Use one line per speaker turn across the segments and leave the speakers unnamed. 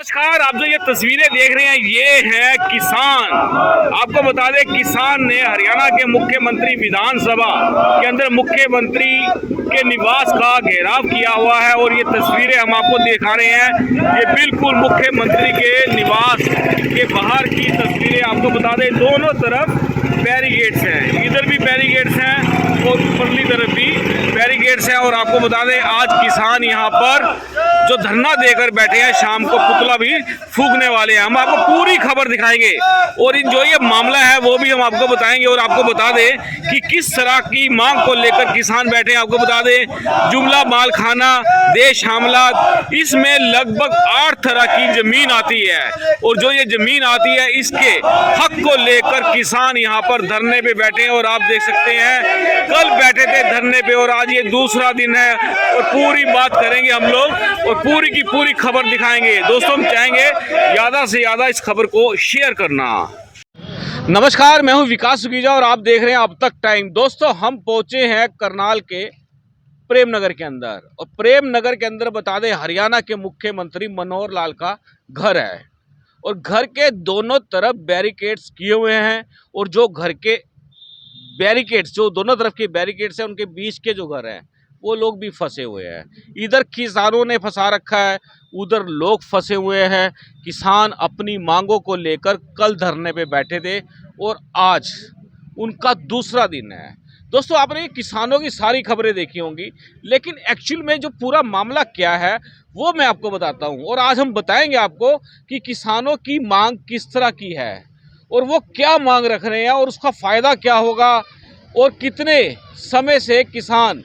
नमस्कार। आप जो ये तस्वीरें देख रहे हैं ये है किसान। आपको बता दें किसान ने हरियाणा के मुख्यमंत्री विधानसभा के अंदर मुख्यमंत्री के निवास का घेराव किया हुआ है और ये तस्वीरें हम आपको दिखा रहे हैं। ये बिल्कुल मुख्यमंत्री के निवास के बाहर की तस्वीरें। आपको बता दें दोनों तरफ बैरिकेड्स हैं, इधर भी बैरिकेड्स हैं और ऊपरली तरफ भी बैरिकेड्स हैं। और आपको बता दें आज किसान यहाँ पर जो धरना देकर बैठे हैं, शाम को पुतला भी फूकने वाले हैं। हम आपको पूरी खबर दिखाएंगे और जो ये मामला है वो भी हम आपको बताएंगे। और आपको बता दें कि किस तरह की मांग को लेकर किसान बैठे हैं। आपको बता दें जुमला माल खाना, देश हामलात, इसमें लगभग 8 तरह की जमीन आती है और जो ये जमीन आती है इसके हक को लेकर किसान यहाँ पर धरने पे बैठे हैं। और आप देख सकते हैं कल बैठे थे धरने पे और आज ये दूसरा दिन है और पूरी बात करेंगे हम लोग और पूरी की पूरी खबर दिखाएंगे। दोस्तों हम चाहेंगे ज़्यादा से ज़्यादा इस खबर को शेयर करना। नमस्कार, मैं हूं विकास सुखीजा और आप देख रहे हैं अब तक टाइम। दोस्तों हम पहुंचे हैं करनाल के प्रेम नगर के अंदर और प्रेम नगर के अंदर बता दें हरियाणा के मुख्यमंत्री मनोहर लाल का घर है और घर के दोनों तरफ बैरिकेड्स किए हुए हैं। और जो घर के बैरिकेड्स, जो दोनों तरफ के बैरिकेड्स हैं, उनके बीच के जो घर हैं वो लोग भी फंसे हुए हैं। इधर किसानों ने फंसा रखा है, उधर लोग फंसे हुए हैं। किसान अपनी मांगों को लेकर कल धरने पे बैठे थे और आज उनका दूसरा दिन है। दोस्तों आपने किसानों की सारी खबरें देखी होंगी, लेकिन एक्चुअल में जो पूरा मामला क्या है वो मैं आपको बताता हूं। और आज हम बताएंगे आपको कि किसानों की मांग किस तरह की है और वो क्या मांग रख रहे हैं और उसका फ़ायदा क्या होगा और कितने समय से किसान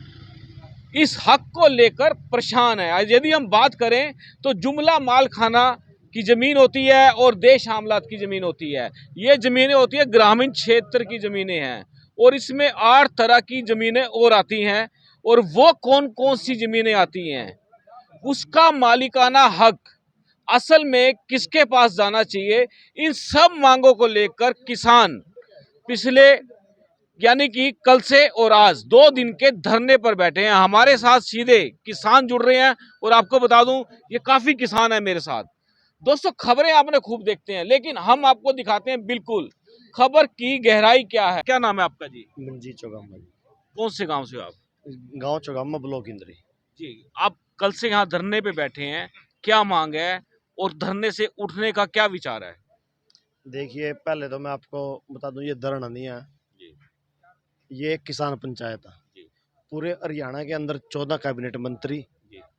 इस हक को लेकर परेशान है। यदि हम बात करें तो जुमला माल खाना की ज़मीन होती है और देश हामलात की ज़मीन होती है। ये ज़मीनें होती है ग्रामीण क्षेत्र की ज़मीनें हैं और इसमें 8 तरह की ज़मीनें और आती हैं। और वो कौन कौन सी ज़मीनें आती हैं, उसका मालिकाना हक असल में किसके पास जाना चाहिए, इन सब मांगों को लेकर किसान पिछले यानी कि कल से और आज 2 दिन के धरने पर बैठे हैं। हमारे साथ सीधे किसान जुड़ रहे हैं और आपको बता दूं ये काफी किसान है मेरे साथ। दोस्तों खबरें आपने खूब देखते हैं, लेकिन हम आपको दिखाते हैं बिल्कुल खबर की गहराई क्या है। क्या नाम है आपका जी?
मंजीत चौगामा।
कौन से गांव से हो आप?
गांव चौगामा, ब्लॉक इंद्री।
जी, आप कल से यहाँ धरने पे बैठे हैं, क्या मांग है और धरने से उठने का क्या विचार है?
देखिए पहले तो मैं आपको बता दूं ये धरना नहीं है, ये एक किसान पंचायत है। पूरे हरियाणा के अंदर 14 कैबिनेट मंत्री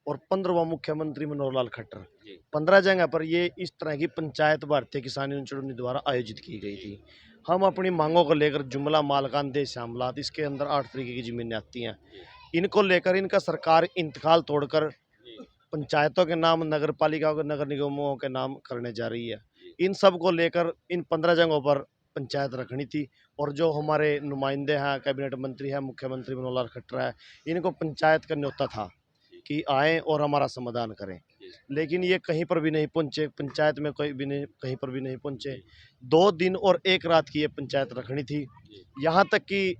और 15वां मुख्यमंत्री मनोहर लाल खट्टर 15 जगह पर ये इस तरह की पंचायत भारतीय किसान यूनियन द्वारा आयोजित की गई थी। हम अपनी मांगों को लेकर जुमला मालकान देश हामलात, इसके अंदर 8 तरीके की जमीनें आती हैं, इनको लेकर इनका सरकार इंतकाल तोड़कर पंचायतों के नाम नगर पालिकाओं के, नगर निगमों के नाम करने जा रही है। इन सब को लेकर इन 15 जगहों पर पंचायत रखनी थी और जो हमारे नुमाइंदे हैं, कैबिनेट मंत्री हैं, मुख्यमंत्री मनोहर लाल खट्टर है, इनको पंचायत का न्योता था कि आएँ और हमारा समाधान करें। लेकिन ये कहीं पर भी नहीं पहुंचे, पंचायत में कोई भी नहीं, कहीं पर भी नहीं पहुंचे। 2 दिन और 1 रात की ये पंचायत रखनी थी। यहाँ तक कि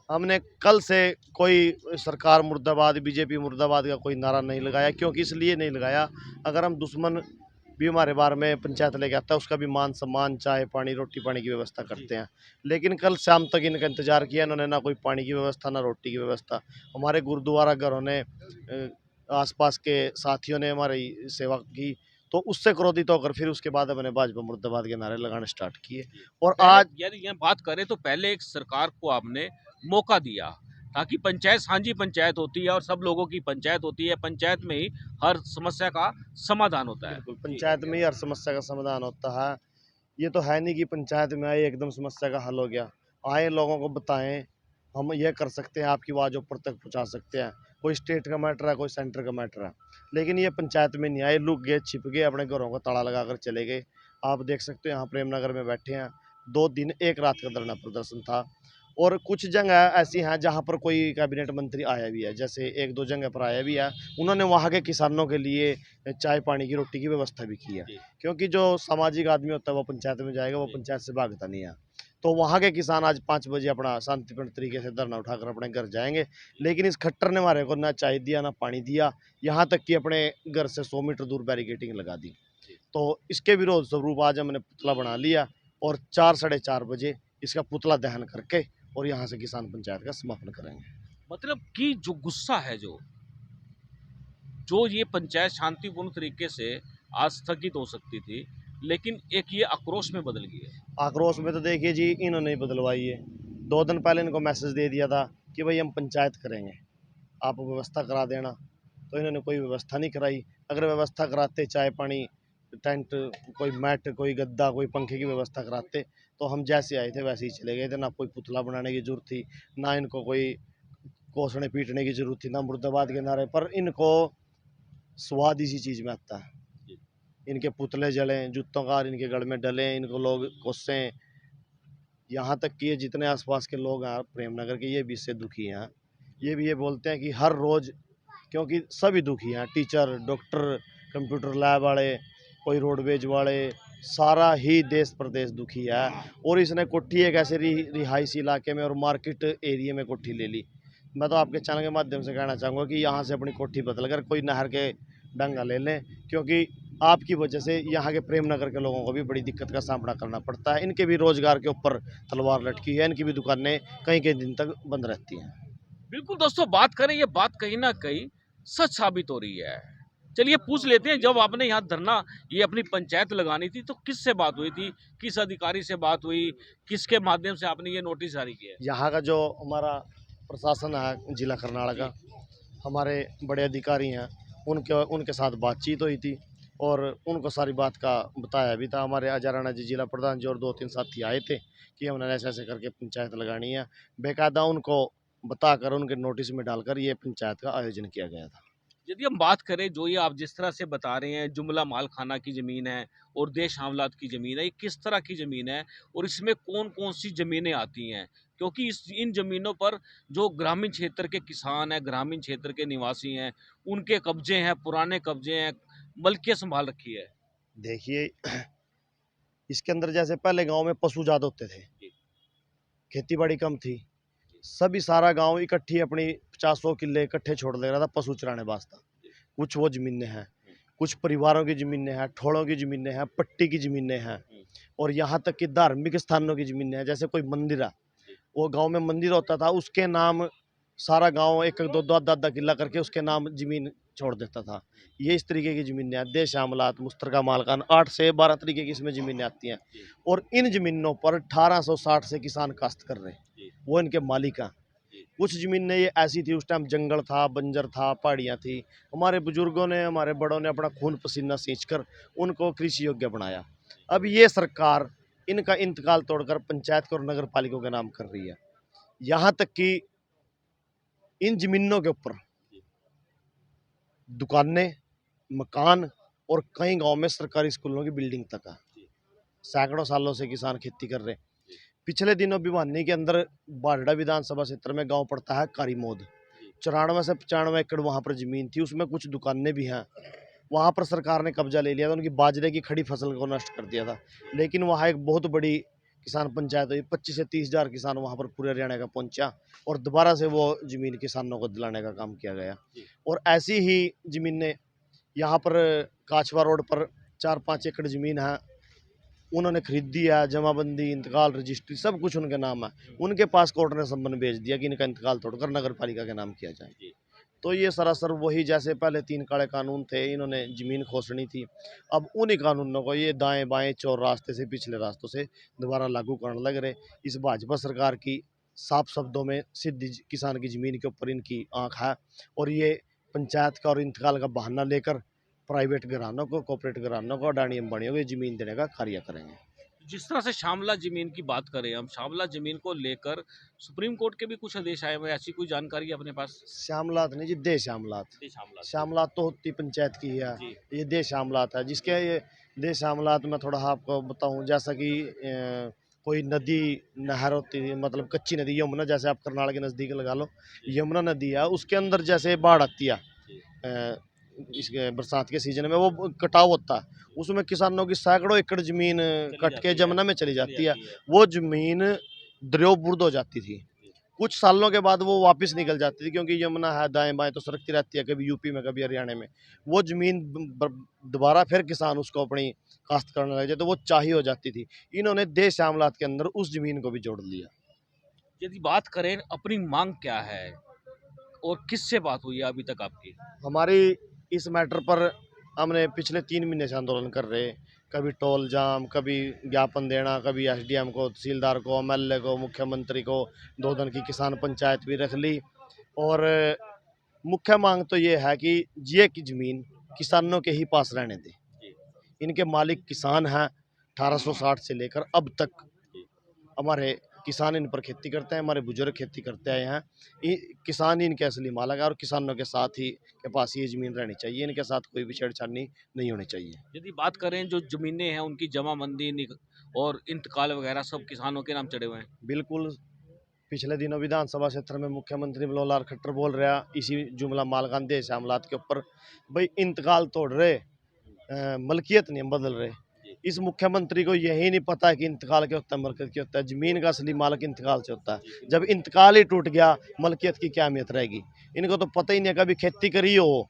हमने कल से कोई सरकार मुर्दाबाद, बीजेपी मुर्दाबाद का कोई नारा नहीं लगाया, क्योंकि इसलिए नहीं लगाया, अगर हम दुश्मन भी हमारे बारे में पंचायत लेके आता है उसका भी मान सम्मान, चाय पानी, रोटी पानी की व्यवस्था करते हैं। लेकिन कल शाम तक इनका इंतजार किया इन्होंने, ना कोई पानी की व्यवस्था ना रोटी की व्यवस्था। हमारे गुरुद्वारा घरों ने, आसपास के साथियों ने हमारी सेवा की, तो उससे क्रोधित होकर फिर उसके बाद हमने भाजपा मुर्दाबाद के नारे लगाने स्टार्ट किए। और आज
यदि ये बात करें तो पहले एक सरकार को आपने मौका दिया ताकि पंचायत साझी पंचायत होती है और सब लोगों की पंचायत होती है, पंचायत में ही हर समस्या का समाधान होता है।
बिल्कुल पंचायत में ही हर समस्या का समाधान होता है। ये तो है नहीं कि पंचायत में आए एकदम समस्या का हल हो गया। आए लोगों को बताएं, हम ये कर सकते हैं, आपकी आवाज़ ऊपर तक पहुंचा सकते हैं। कोई स्टेट का मैटर है, कोई सेंटर का मैटर है, लेकिन ये पंचायत में नहीं आए, लुक गए, छिप गए, अपने घरों को ताला लगा कर चले गए। आप देख सकते हो यहाँ प्रेम नगर में बैठे हैं, 2 दिन 1 रात का धरना प्रदर्शन था। और कुछ जगह ऐसी हैं जहाँ पर कोई कैबिनेट मंत्री आया भी है, जैसे 1-2 जगह पर आया भी है, उन्होंने वहाँ के किसानों के लिए चाय पानी की, रोटी की व्यवस्था भी की है। क्योंकि जो सामाजिक आदमी होता है वो पंचायत में जाएगा, वो पंचायत से भागता नहीं है। तो वहाँ के किसान आज 5 बजे अपना शांतिपूर्ण तरीके से धरना उठाकर अपने घर जाएंगे। लेकिन इस खट्टर ने हमारे को ना चाय दिया, ना पानी दिया, यहाँ तक कि अपने घर से 100 मीटर दूर बैरिकेडिंग लगा दी। तो इसके विरोध स्वरूप आज हमने पुतला बना लिया और 4 साढ़े 4 बजे इसका पुतला दहन करके और यहाँ से किसान पंचायत का समापन करेंगे।
मतलब कि जो गुस्सा है, जो ये पंचायत शांतिपूर्ण तरीके से आज स्थगित हो सकती थी, लेकिन एक ये आक्रोश में बदल गई है।
आक्रोश में तो देखिए जी, इन्होंने ही बदलवाई है। 2 दिन पहले इनको मैसेज दे दिया था कि भाई हम पंचायत करेंगे, आप व्यवस्था करा देना, तो इन्होंने कोई व्यवस्था नहीं कराई। अगर व्यवस्था कराते, चाय पानी, टेंट, कोई मैट, कोई गद्दा, कोई पंखे की व्यवस्था कराते, तो हम जैसे आए थे वैसे ही चले गए थे। ना कोई पुतला बनाने की जरूरत थी, ना इनको कोई कोसने पीटने की जरूरत थी, ना मुर्दाबाद के नारे। पर इनको स्वाद इसी चीज़ में आता है, इनके पुतले जलें, जूतों का इनके गल में डलें, इनको लोग कोसें। यहाँ तक कि ये जितने आसपास के लोग हैं प्रेमनगर के, ये भी इससे दुखी हैं। ये भी ये बोलते हैं कि हर रोज़, क्योंकि सभी दुखी हैं, टीचर, डॉक्टर, कंप्यूटर लैब वाले, कोई रोडवेज वाले, सारा ही देश प्रदेश दुखी है। और इसने कोठी एक ऐसे रिहायशी इलाके में और मार्केट एरिया में कोठी ले ली। मैं तो आपके चैनल के माध्यम से कहना चाहूँगा कि यहाँ से अपनी कोठी बदल कर कोई नहर के डंगा ले लें, क्योंकि आपकी वजह से यहाँ के प्रेमनगर के लोगों को भी बड़ी दिक्कत का सामना करना पड़ता है। इनके भी रोजगार के ऊपर तलवार लटकी है, इनकी भी दुकानें कई कई दिन तक बंद रहती हैं।
बिल्कुल दोस्तों, बात करें, ये बात कहीं ना कहीं सच साबित हो रही है। चलिए पूछ लेते हैं, जब आपने यहाँ धरना, ये अपनी पंचायत लगानी थी, तो किससे बात हुई थी, किस अधिकारी से बात हुई, किसके माध्यम से आपने ये नोटिस जारी किया है?
यहाँ का जो हमारा प्रशासन है जिला करनाल का, हमारे बड़े अधिकारी हैं, उनके साथ बातचीत हुई थी और उनको सारी बात का बताया भी था। हमारे अजय राणा जी जिला प्रधान जी और 2-3 साथी आए थे कि हमने ऐसे ऐसे करके पंचायत लगानी है। बेकायदा उनको बताकर, उनके नोटिस में डालकर ये पंचायत का आयोजन किया गया था।
यदि हम बात करें, जो ये आप जिस तरह से बता रहे हैं, जुमला मालखाना की ज़मीन है और देश हामलात की ज़मीन है, ये किस तरह की ज़मीन है और इसमें कौन कौन सी ज़मीनें आती हैं? क्योंकि इन ज़मीनों पर जो ग्रामीण क्षेत्र के किसान हैं, ग्रामीण क्षेत्र के निवासी हैं, उनके कब्जे हैं, पुराने कब्जे हैं, मलकियत संभाल रखी है।
देखिए, इसके अंदर जैसे पहले गांव में पशु ज़्यादा होते थे, खेती बाड़ी कम थी, सभी सारा गांव इकट्ठी अपनी 50-100 किले इकट्ठे छोड़ दे रहा था पशु चराने वास्ते। कुछ वो ज़मीनें हैं, कुछ परिवारों की ज़मीनें हैं, ठोड़ों की ज़मीनें हैं, पट्टी की ज़मीनें हैं और यहाँ तक कि धार्मिक स्थानों की ज़मीनें हैं। जैसे कोई मंदिर है, वो गांव में मंदिर होता था, उसके नाम सारा गांव 1-1, 2-2, आधा-आधा किला करके उसके नाम ज़मीन छोड़ देता था। ये इस तरीके की ज़मीनें हैं। देश शामलात, मुश्तरका मालकान, 8 से 12 तरीके की इसमें ज़मीनें आती हैं और इन ज़मीनों पर 1860 से किसान काश्त कर रहे हैं, वो इनके मालिक हैं। कुछ ज़मीनें ये ऐसी थी, उस टाइम जंगल था, बंजर था, पहाड़ियाँ थी। हमारे बुजुर्गों ने, हमारे बड़ों ने अपना खून पसीना सींचकर उनको कृषि योग्य बनाया। अब ये सरकार इनका इंतकाल तोड़कर पंचायत और नगर पालिकाओं के नाम कर रही है। यहाँ तक कि इन ज़मीनों के ऊपर दुकानें, मकान और कई गांव में सरकारी स्कूलों की बिल्डिंग तक है। सैकड़ों सालों से किसान खेती कर रहे हैं। पिछले दिनों भिवानी के अंदर बारड़ा विधानसभा क्षेत्र में गांव पड़ता है कारीमोद, 94 से 95 एकड़ वहां पर जमीन थी, उसमें कुछ दुकानें भी हैं। वहां पर सरकार ने कब्जा ले लिया था, उनकी बाजरे की खड़ी फसल को नष्ट कर दिया था। लेकिन वहां एक बहुत बड़ी किसान पंचायत हुई, 25 से 30 हज़ार किसान वहां पर पूरे हरियाणा का पहुंचा और दोबारा से वो जमीन किसानों को दिलाने का काम किया गया। और ऐसी ही जमीनें यहाँ पर काछवा रोड पर 4-5 एकड़ ज़मीन है, उन्होंने खरीदी है, जमाबंदी, इंतकाल, रजिस्ट्री सब कुछ उनके नाम है। उनके पास कोर्ट ने संबंध भेज दिया कि इनका इंतकाल तोड़कर नगर पालिका के नाम किया जाए। तो ये सरासर वही, जैसे पहले 3 काले कानून थे, इन्होंने ज़मीन खोसनी थी, अब उन्हीं कानूनों को ये दाएं बाएं चोर रास्ते से, पिछले रास्तों से दोबारा लागू करने लग रहे। इस भाजपा सरकार की साफ शब्दों में सीधी किसान की ज़मीन के ऊपर इनकी आँख है और ये पंचायत का और इंतकाल का बहाना लेकर प्राइवेट घरानों को, कॉर्पोरेट घरानों को, अडानी अंबानियों को ज़मीन देने का कार्य करेंगे।
जिस तरह से श्यामला जमीन की बात करें, हम श्यामला जमीन को लेकर सुप्रीम कोर्ट के भी कुछ आदेश आए हुए, ऐसी कोई जानकारी है अपने पास?
श्यामलात नहीं जी, दे श्यामलात।
श्यामला
श्यामलात तो होती पंचायत की है,
जी।
ये दे श्यामलात है। जिसके ये दे श्यामलात में थोड़ा आपको बताऊं, जैसा कि कोई नदी, नहर होती है, मतलब कच्ची नदी, यमुना, जैसे आप करनाल के नज़दीक लगा लो, यमुना नदी है, उसके अंदर जैसे बाढ़ आती है इसके बरसात के सीजन में, वो कटाव होता है, उसमें किसानों की सैकड़ों एकड़ जमीन कट के जमुना में चली जाती है। वो जमीन द्रवबुर्द हो जाती थी। कुछ सालों के बाद वो वापस निकल जाती थी, क्योंकि यमुना है दाएं बाएं तो सरकती रहती है, कभी यूपी में कभी हरियाणा में। वो ज़मीन दोबारा फिर किसान उसको अपनी काश्त करने लग जाए तो वो चाहिए हो जाती थी। इन्होंने देश श्यामलात के अंदर उस ज़मीन को भी जोड़ लिया।
यदि बात करें अपनी मांग क्या है और किससे बात हुई है अभी तक आपकी?
हमारी इस मैटर पर हमने पिछले 3 महीने से आंदोलन कर रहे, कभी टोल जाम, कभी ज्ञापन देना, कभी एसडीएम को, तहसीलदार को, एमएलए को, मुख्यमंत्री को, 2 दिन की किसान पंचायत भी रख ली। और मुख्य मांग तो ये है कि ये की ज़मीन किसानों के ही पास रहने दें। इनके मालिक किसान हैं, 1860 से लेकर अब तक हमारे किसान इन पर खेती करते हैं, हमारे बुजुर्ग खेती करते आए हैं। किसान ही इनके असली मालिक है और किसानों के साथ ही के पास ये ज़मीन रहनी चाहिए, इनके साथ कोई भी छेड़छाड़ी नहीं होनी चाहिए।
यदि बात करें जो ज़मीनें हैं उनकी जमाबंदी और इंतकाल वगैरह सब किसानों के नाम चढ़े हुए हैं।
बिल्कुल, पिछले दिनों विधानसभा क्षेत्र में मुख्यमंत्री मनोहर लाल खट्टर बोल रहा इसी जुमला मालकान देश श्यामलात के ऊपर, भाई इंतकाल तोड़ रहे, मलकियत नहीं बदल रहे। इस मुख्यमंत्री को यही नहीं पता है कि इंतकाल क्या होता है, मलकियत क्या होता है। ज़मीन का असली मालिक इंतकाल से होता है। जब इंतकाल ही टूट गया, मलकियत की क्या अहमियत रहेगी। इनको तो पता ही नहीं है, कभी खेती करी हो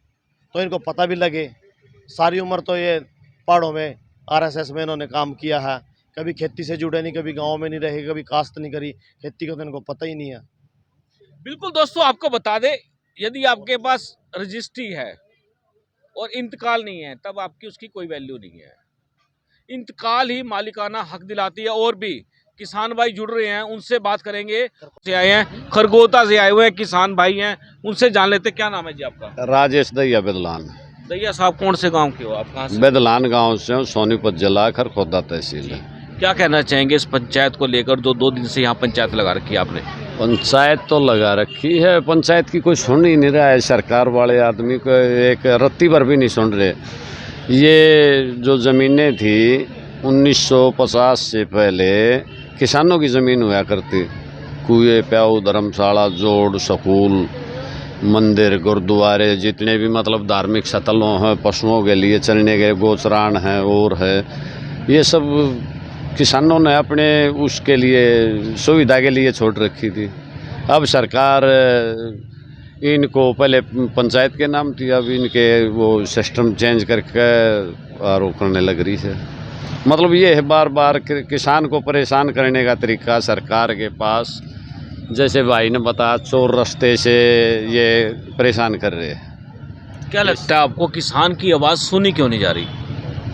तो इनको पता भी लगे। सारी उम्र तो ये पहाड़ों में आरएसएस में इन्होंने काम किया है, कभी खेती से जुड़े नहीं, कभी गाँव में नहीं रहे, कभी काश्त नहीं करी, खेती का तो इनको पता ही नहीं है।
बिल्कुल दोस्तों, आपको बता दें, यदि आपके पास रजिस्ट्री है और इंतकाल नहीं है तब आपकी उसकी कोई वैल्यू नहीं है। इंतकाल ही मालिकाना हक दिलाती है। और भी किसान भाई जुड़ रहे हैं, उनसे बात करेंगे। से आए हैं, खरगोता से आए हुए हैं, किसान भाई हैं, उनसे जान लेते। क्या नाम है जी आपका?
राजेश दैया बेदलान।
दैया साहब कौन से गांव के हो आप? कहाँ से?
बेदलान गांव से हूँ, सोनीपत जिला, खरखोदा तहसील है।
क्या कहना चाहेंगे इस पंचायत को लेकर जो 2 दिन से यहाँ पंचायत लगा रखी है आपने?
पंचायत तो लगा रखी है, पंचायत की कोई सुन ही नहीं रहा है। सरकार वाले आदमी को एक रत्ती भर भी नहीं सुन रहे। ये जो ज़मीनें थी 1950 से पहले किसानों की ज़मीन हुआ करती। कुएं, प्याऊ, धर्मशाला, जोड़, स्कूल, मंदिर, गुरुद्वारे, जितने भी मतलब धार्मिक स्थलों हैं, पशुओं के लिए चलने के गोचरान हैं और है, ये सब किसानों ने अपने उसके लिए सुविधा के लिए छोड़ रखी थी। अब सरकार इनको पहले पंचायत के नाम थी, अब इनके वो सिस्टम चेंज करके आरोप करने लग रही है। मतलब ये है बार बार किसान को परेशान करने का तरीका सरकार के पास। जैसे भाई ने बताया, चोर रास्ते से ये परेशान कर रहे हैं।
क्या लगता है आपको किसान की आवाज़ सुनी क्यों नहीं जा रही?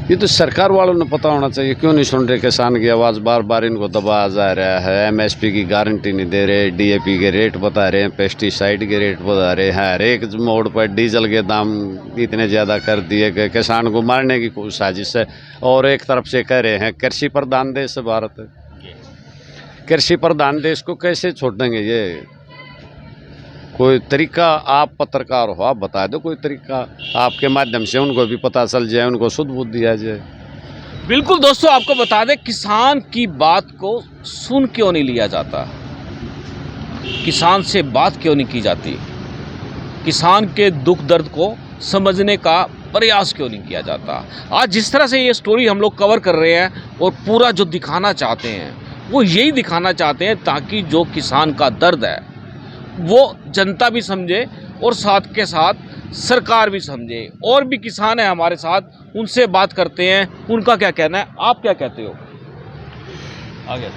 ये तो सरकार वालों ने पता होना चाहिए, क्यों नहीं सुन रहे किसान की आवाज़। बार बार इनको दबाया जा रहा है, एमएसपी की गारंटी नहीं दे रहे, डीएपी के रेट बता रहे हैं, पेस्टिसाइड के रेट बता रहे हैं, हर एक मोड़ पर डीजल के दाम इतने ज़्यादा कर दिए कि किसान को मारने की साजिश है। और एक तरफ से कह रहे हैं कृषि प्रधान देश है भारत। कृषि प्रधान देश को कैसे छोड़ेंगे? ये कोई तरीका, आप पत्रकार हो, आप बता दो कोई तरीका, आपके माध्यम से उनको भी पता चल जाए, उनको शुद्ध बुद्धि आ जाए।
बिल्कुल दोस्तों, आपको बता दें, किसान की बात को सुन क्यों नहीं लिया जाता? किसान से बात क्यों नहीं की जाती? किसान के दुख दर्द को समझने का प्रयास क्यों नहीं किया जाता? आज जिस तरह से ये स्टोरी हम लोग कवर कर रहे हैं और पूरा जो दिखाना चाहते हैं वो यही दिखाना चाहते हैं ताकि जो किसान का दर्द है वो जनता भी समझे और साथ के साथ सरकार भी समझे। और भी किसान हैं हमारे साथ, उनसे बात करते हैं, उनका क्या कहना है। आप क्या कहते हो? आगे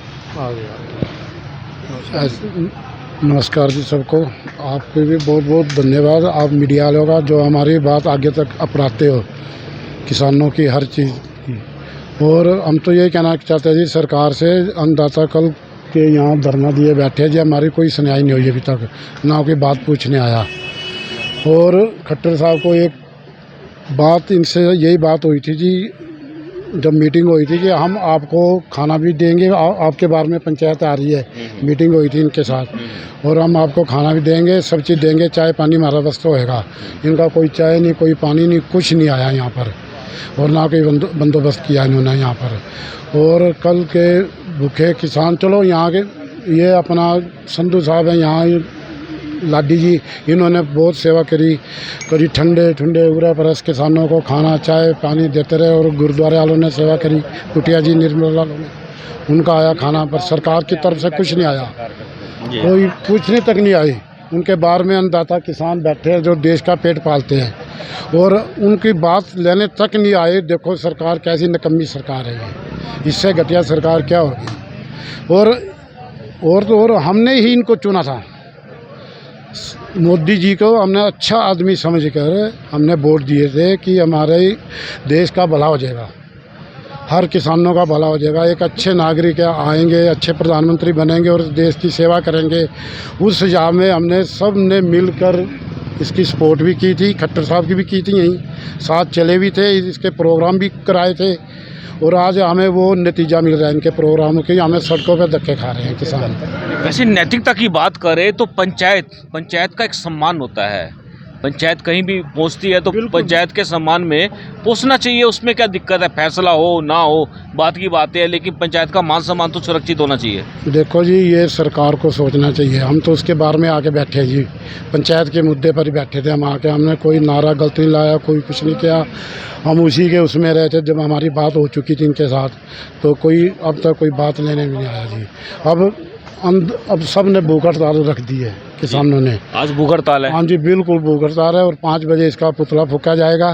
नमस्कार जी सबको। आपको भी बहुत बहुत धन्यवाद, आप मीडिया वालों का, जो हमारी बात आगे तक अपनाते हो किसानों की हर चीज़ की। और हम तो यही कहना चाहते हैं जी सरकार से, अन्नदाता कल के यहाँ धरना दिए बैठे जी, हमारी कोई सुनवाई नहीं हुई अभी तक, ना कोई बात पूछने आया। और खट्टर साहब को एक बात, इनसे यही बात हुई थी जी, जब मीटिंग हुई थी कि हम आपको खाना भी देंगे, आपके बारे में पंचायत आ रही है, मीटिंग हुई थी इनके साथ, और हम आपको खाना भी देंगे, सब चीज़ देंगे, चाय पानी हमारा व्यवस्था होएगा। इनका कोई चाय नहीं, कोई पानी नहीं, कुछ नहीं आया यहाँ पर, और ना कोई बंदोबस्त किया इन्होंने यहाँ पर। और कल के भूखे किसान, चलो यहाँ के ये अपना संधू साहब हैं यहाँ, लाडी जी, इन्होंने बहुत सेवा करी, कभी ठंडे ठंडे उगरा परस किसानों को खाना चाय पानी देते रहे। और गुरुद्वारे वालों ने सेवा करी, कुटिया जी निर्मला वालों ने, उनका आया खाना, पर सरकार की तरफ से कुछ नहीं आया। कोई पूछने तक नहीं आई। उनके बारे में अन्नदाता किसान बैठे हैं जो देश का पेट पालते हैं और उनकी बात लेने तक नहीं आए। देखो सरकार कैसी निकम्मी सरकार है ये, इससे घटिया सरकार क्या होगी। और हमने ही इनको चुना था, मोदी जी को हमने अच्छा आदमी समझकर हमने वोट दिए थे कि हमारे देश का भला हो जाएगा, हर किसानों का भला हो जाएगा, एक अच्छे नागरिक आएंगे, अच्छे प्रधानमंत्री बनेंगे और देश की सेवा करेंगे। उस हिसाब में हमने सब ने मिलकर इसकी सपोर्ट भी की थी, खट्टर साहब की भी की थी, यहीं साथ चले भी थे, इसके प्रोग्राम भी कराए थे और आज हमें वो नतीजा मिल रहा है इनके प्रोग्रामों के। हमें सड़कों पर धक्के खा रहे हैं किसान।
वैसे नैतिकता की बात करें तो पंचायत का एक सम्मान होता है। पंचायत कहीं भी पहुंचती है तो पंचायत के सम्मान में पहुंचना चाहिए। उसमें क्या दिक्कत है, फैसला हो ना हो बात की बात है, लेकिन पंचायत का मान सम्मान तो सुरक्षित होना चाहिए।
देखो जी, ये सरकार को सोचना चाहिए। हम तो उसके बारे में आके बैठे जी, पंचायत के मुद्दे पर ही बैठे थे हम आके। हमने कोई नारा गलत नहीं लाया, कोई कुछ नहीं किया, हम उसी के उसमें रहे थे। जब हमारी बात हो चुकी थी इनके साथ तो कोई अब तक कोई बात लेने में नहीं आया जी। अब सब ने भूख हड़ताल रख दी है किसानों ने।
आज भूख हड़ताल है?
हाँ जी, बिल्कुल भूख हड़ताल है और 5 बजे इसका पुतला फूका जाएगा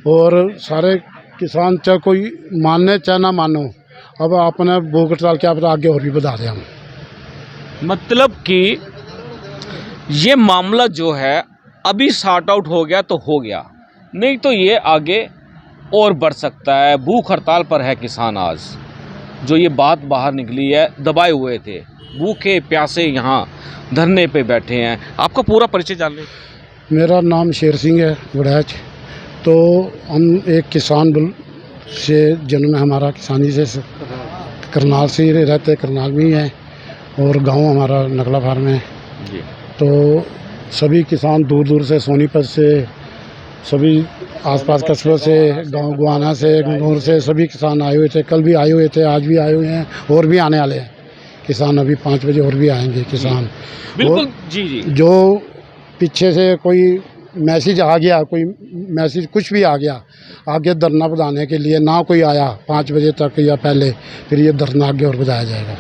और सारे किसान चाहे कोई माने चाहे ना मानो, अब अपने भूख हड़ताल क्या पता आगे और भी बढ़ा दें हम।
मतलब कि ये मामला जो है अभी सॉर्ट आउट हो गया तो हो गया, नहीं तो ये आगे और बढ़ सकता है। भूख हड़ताल पर है किसान। आज जो ये बात बाहर निकली है, दबाए हुए थे, भूखे प्यासे यहाँ धरने पे बैठे हैं। आपका पूरा परिचय जान लें।
मेरा नाम शेर सिंह है गुड़ैच। तो हम एक किसान से जन्म है हमारा, किसानी से करनाल से ही रहते, करनाल में ही है और गांव हमारा नगला फार्म है जी। तो सभी किसान दूर दूर से, सोनीपत से, सभी आसपास कस्बों से, गांव गुआना से, गंगौर से सभी किसान आए हुए थे। कल भी आए हुए थे, आज भी आए हुए हैं और भी आने वाले हैं किसान। अभी 5 बजे और भी आएंगे किसान।
बिल्कुल जी जी।
जो पीछे से कोई मैसेज आ गया, कोई मैसेज कुछ भी आ गया आगे धरना बढ़ाने के लिए, ना कोई आया 5 बजे तक या पहले, फिर ये धरना आगे और बढ़ाया जाएगा।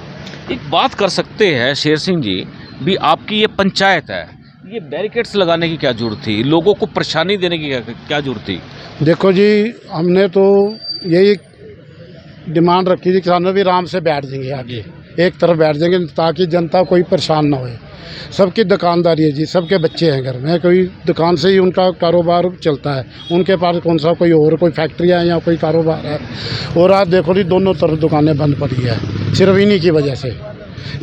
एक बात कर सकते हैं शेर सिंह जी भी, आपकी ये पंचायत है, ये बैरिकेड्स लगाने की क्या जरूरत थी? लोगों को परेशानी देने की क्या जरूरत थी? देखो
जी, हमने तो यही डिमांड रखी थी, किसानों भी आराम से बैठ जाएंगे, आगे एक तरफ बैठ जाएंगे ताकि जनता कोई परेशान ना होए। सबकी दुकानदारी है जी, सबके बच्चे हैं घर में, कोई दुकान से ही उनका कारोबार चलता है। उनके पास कौन सा कोई फैक्ट्रियाँ या कोई कारोबार है। और आज देखो जी, दोनों तरफ दुकानें बंद पड़ी है सिर्फ इन्हीं की वजह से।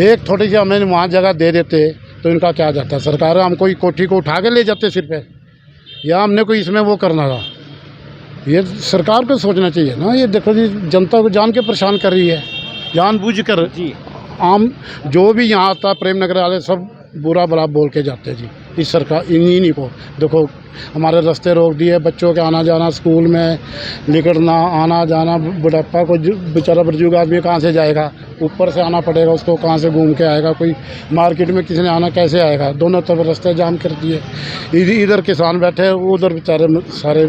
एक थोड़ी सी हमें वहाँ जगह दे देते तो इनका क्या जाता। सरकार हम कोई कोठी को उठा के ले जाते सिर पे, या हमने कोई इसमें वो करना था। ये सरकार को सोचना चाहिए ना। ये देखो जी, जनता को जान के परेशान कर रही है, जानबूझकर जी। आम जो भी यहाँ आता है, प्रेम नगर वाले सब बुरा भला बोल के जाते हैं जी इस सरकार, इन्हीं को। देखो हमारे रास्ते रोक दिए, बच्चों के आना जाना, स्कूल में निकलना आना जाना। बुढ़ापा को बेचारा बुजुर्ग आदमी कहाँ से जाएगा, ऊपर से आना पड़ेगा उसको, कहाँ से घूम के आएगा। कोई मार्केट में किसी ने आना कैसे आएगा? दोनों तरफ रास्ते जाम कर दिए। इधर किसान बैठे, उधर बेचारे सारे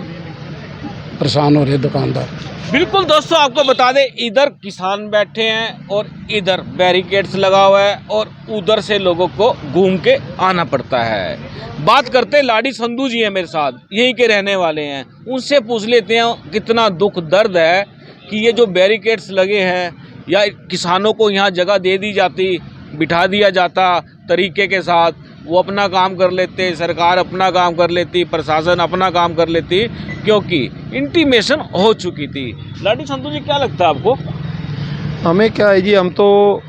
परेशान हो रहे दुकानदार।
बिल्कुल दोस्तों, आपको बता दें, इधर किसान बैठे हैं और इधर बैरिकेड्स लगा हुआ है और उधर से लोगों को घूम के आना पड़ता है। बात करते हैं, लाडी संधू जी हैं मेरे साथ, यहीं के रहने वाले हैं। उनसे पूछ लेते हैं कितना दुख दर्द है कि ये जो बैरिकेड्स लगे हैं या किसानों को यहाँ जगह दे दी जाती, बिठा दिया जाता तरीके के साथ, वो अपना काम कर लेते, सरकार अपना काम कर लेती, प्रशासन अपना काम कर लेती, क्योंकि इंटीमेशन हो चुकी थी। लाडी संधू जी, क्या लगता है आपको?
हमें क्या है जी, हम तो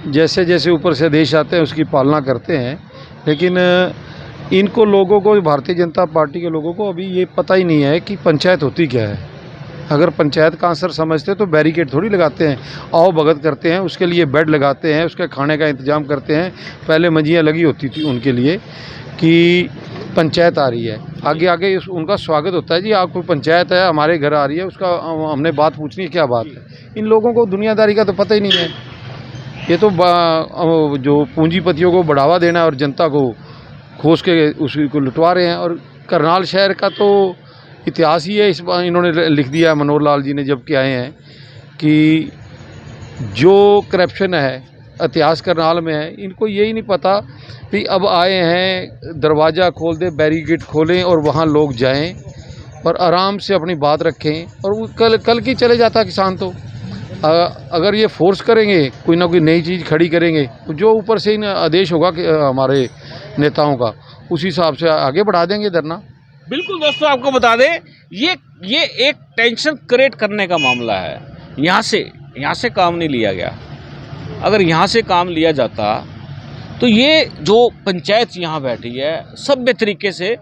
जैसे जैसे ऊपर से आदेश आते हैं उसकी पालना करते हैं, लेकिन इनको लोगों को, भारतीय जनता पार्टी के लोगों को अभी ये पता ही नहीं है कि पंचायत होती क्या है। अगर पंचायत का आंसर समझते तो बैरिकेड थोड़ी लगाते हैं, आओ भगत करते हैं, उसके लिए बेड लगाते हैं, उसके खाने का इंतजाम करते हैं। पहले मंजियाँ लगी होती थी उनके लिए कि पंचायत आ रही है, आगे आगे उनका स्वागत होता है जी, आपको पंचायत है हमारे घर आ रही है, उसका हमने बात पूछनी है क्या बात है। इन लोगों को दुनियादारी का तो पता ही नहीं है। ये तो जो पूंजीपतियों को बढ़ावा देना है और जनता को खोस के उसको लुटवा रहे हैं। और करनाल शहर का तो इतिहास ही है, इस बार इन्होंने लिख दिया है, मनोहर लाल जी ने जब के आए हैं, कि जो करप्शन है इतिहास करनाल में है, इनको यही नहीं पता कि अब आए हैं दरवाज़ा खोल दे, बैरिकेड खोलें और वहाँ लोग जाएं और आराम से अपनी बात रखें। और वो कल की चले जाता किसान तो अगर ये फोर्स करेंगे, कोई ना कोई नई चीज़ खड़ी करेंगे, तो जो ऊपर से इन आदेश होगा कि हमारे नेताओं का, उस हिसाब से आगे बढ़ा देंगे धरना।
बिल्कुल दोस्तों, आपको बता दें ये एक टेंशन क्रिएट करने का मामला है। यहाँ से काम नहीं लिया गया। अगर यहाँ से काम लिया जाता तो ये जो पंचायत यहाँ बैठी है, सभ्य तरीके से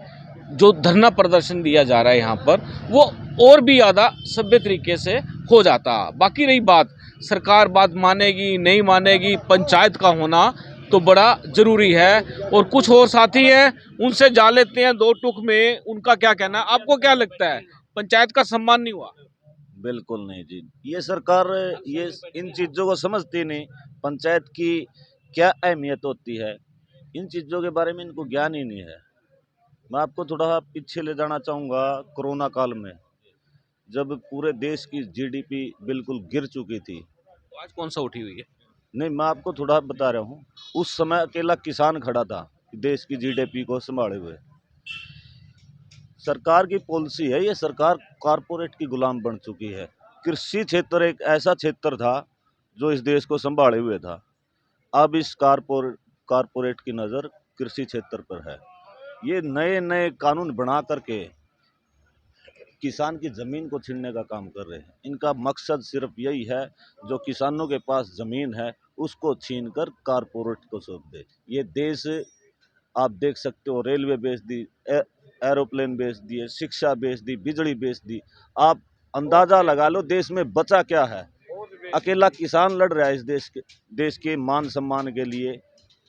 जो धरना प्रदर्शन दिया जा रहा है यहाँ पर, वो और भी ज़्यादा सभ्य तरीके से हो जाता। बाकी रही बात, सरकार बात मानेगी नहीं मानेगी, पंचायत का होना तो बड़ा ज़रूरी है। और कुछ और साथी हैं, उनसे जा लेते हैं दो टुक में, उनका क्या कहना है। आपको क्या लगता है, पंचायत का सम्मान नहीं हुआ?
बिल्कुल नहीं जी, ये सरकार ये इन चीज़ों को समझती नहीं। पंचायत की क्या अहमियत होती है, इन चीज़ों के बारे में इनको ज्ञान ही नहीं है। मैं आपको थोड़ा पीछे ले जाना चाहूँगा। कोरोना काल में जब पूरे देश की जीडीपी बिल्कुल गिर चुकी थी,
तो आज कौन सा उठी हुई है?
नहीं, मैं आपको थोड़ा बता रहा हूँ। उस समय अकेला किसान खड़ा था देश की जीडीपी को संभाले हुए। सरकार की पॉलिसी है, ये सरकार कारपोरेट की गुलाम बन चुकी है। कृषि क्षेत्र एक ऐसा क्षेत्र था जो इस देश को संभाले हुए था। अब इस कारपोरेट की नज़र कृषि क्षेत्र पर है। ये नए नए कानून बना करके किसान की ज़मीन को छीनने का काम कर रहे हैं। इनका मकसद सिर्फ यही है, जो किसानों के पास ज़मीन है उसको छीनकर कारपोरेट को सौंप दे। ये देश आप देख सकते हो, रेलवे बेच दी, एरोप्लेन बेच दिए, शिक्षा बेच दी, बिजली बेच दी। आप अंदाज़ा लगा लो देश में बचा क्या है। अकेला किसान लड़ रहा है इस देश के मान सम्मान के लिए,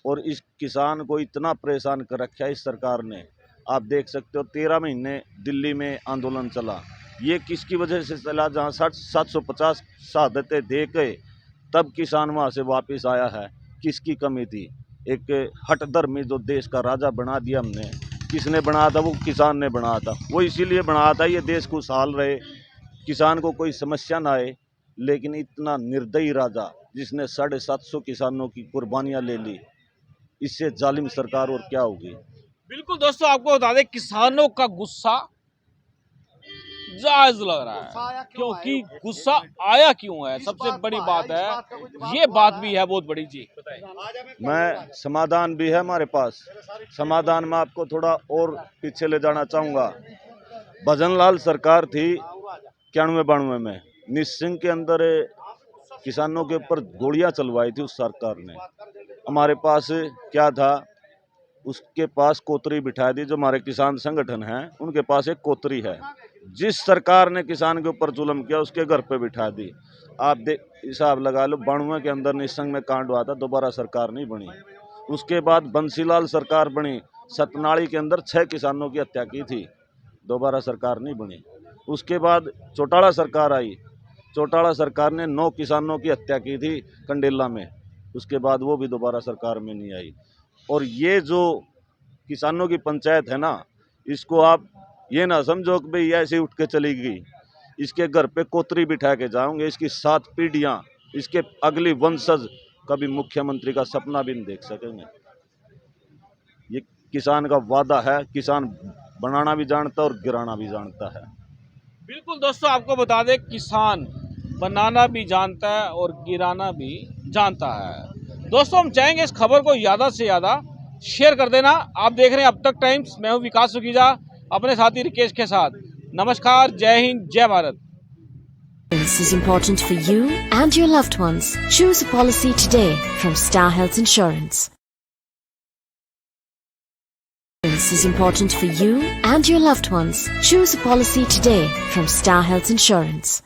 और इस किसान को इतना परेशान कर रखा है इस सरकार ने। आप देख सकते हो 13 महीने दिल्ली में आंदोलन चला। ये किसकी वजह से चला? जहाँ 750 शहादतें दे के तब किसान वहाँ से वापस आया है। किसकी कमी थी? एक हठधर्मी जो देश का राजा बना दिया हमने। किसने बनाया था? वो किसान ने बनाया था। वो इसीलिए बनाया था ये देश खुशहाल रहे, किसान को कोई समस्या ना आए। लेकिन इतना निर्दयी राजा जिसने 750 किसानों की कुर्बानियाँ ले ली, इससे जालिम सरकार और क्या होगी।
बिल्कुल दोस्तों, आपको बता दें किसानों का गुस्सा जायज लग रहा है, क्योंकि गुस्सा आया क्यों है, सबसे बड़ी बात है। ये बात भी है बहुत बड़ी जी।
मैं समाधान भी है हमारे पास। समाधान में आपको थोड़ा और पीछे ले जाना चाहूँगा। भजनलाल सरकार थी 91-92 में, निसिंग के अंदर किसानों के ऊपर गोलियां चलवाई थी उस सरकार ने। हमारे पास क्या था? उसके पास कोतरी बिठा दी। जो हमारे किसान संगठन हैं उनके पास एक कोतरी है। जिस सरकार ने किसान के ऊपर जुल्म किया उसके घर पे बिठा दी। आप हिसाब लगा लो, 92 के अंदर निसंग में कांड हुआ था, दोबारा सरकार नहीं बनी। उसके बाद बंसीलाल सरकार बनी, सतनाली के अंदर 6 किसानों की हत्या की थी, दोबारा सरकार नहीं बनी। उसके बाद चौटाला सरकार आई, चौटाला सरकार ने 9 किसानों की हत्या की थी कंडेला में, उसके बाद वो भी दोबारा सरकार में नहीं आई। और ये जो किसानों की पंचायत है ना, इसको आप ये ना समझो कि भाई ऐसे उठ के चली गई। इसके घर पे कोतरी बिठा के जाओगे, इसकी 7 पीढ़ियाँ, इसके अगली वंशज कभी मुख्यमंत्री का सपना भी नहीं देख सकेंगे। ये किसान का वादा है, किसान बनाना भी जानता है और गिराना भी जानता है।
बिल्कुल दोस्तों, आपको बता दें किसान बनाना भी जानता है और गिराना भी जानता है। दोस्तों, हम चाहेंगे इस खबर को ज़्यादा से ज़्यादा शेयर कर देना। आप देख रहे हैं अब तक टाइम्स, मैं हूं विकास सुखीजा अपने साथी रिकेश के साथ। नमस्कार, जय हिंद, जय Bharat.
This is important for you and your loved ones. Choose a policy today from Star Health Insurance. This is important for you and your loved ones. Choose a policy today from Star Health Insurance.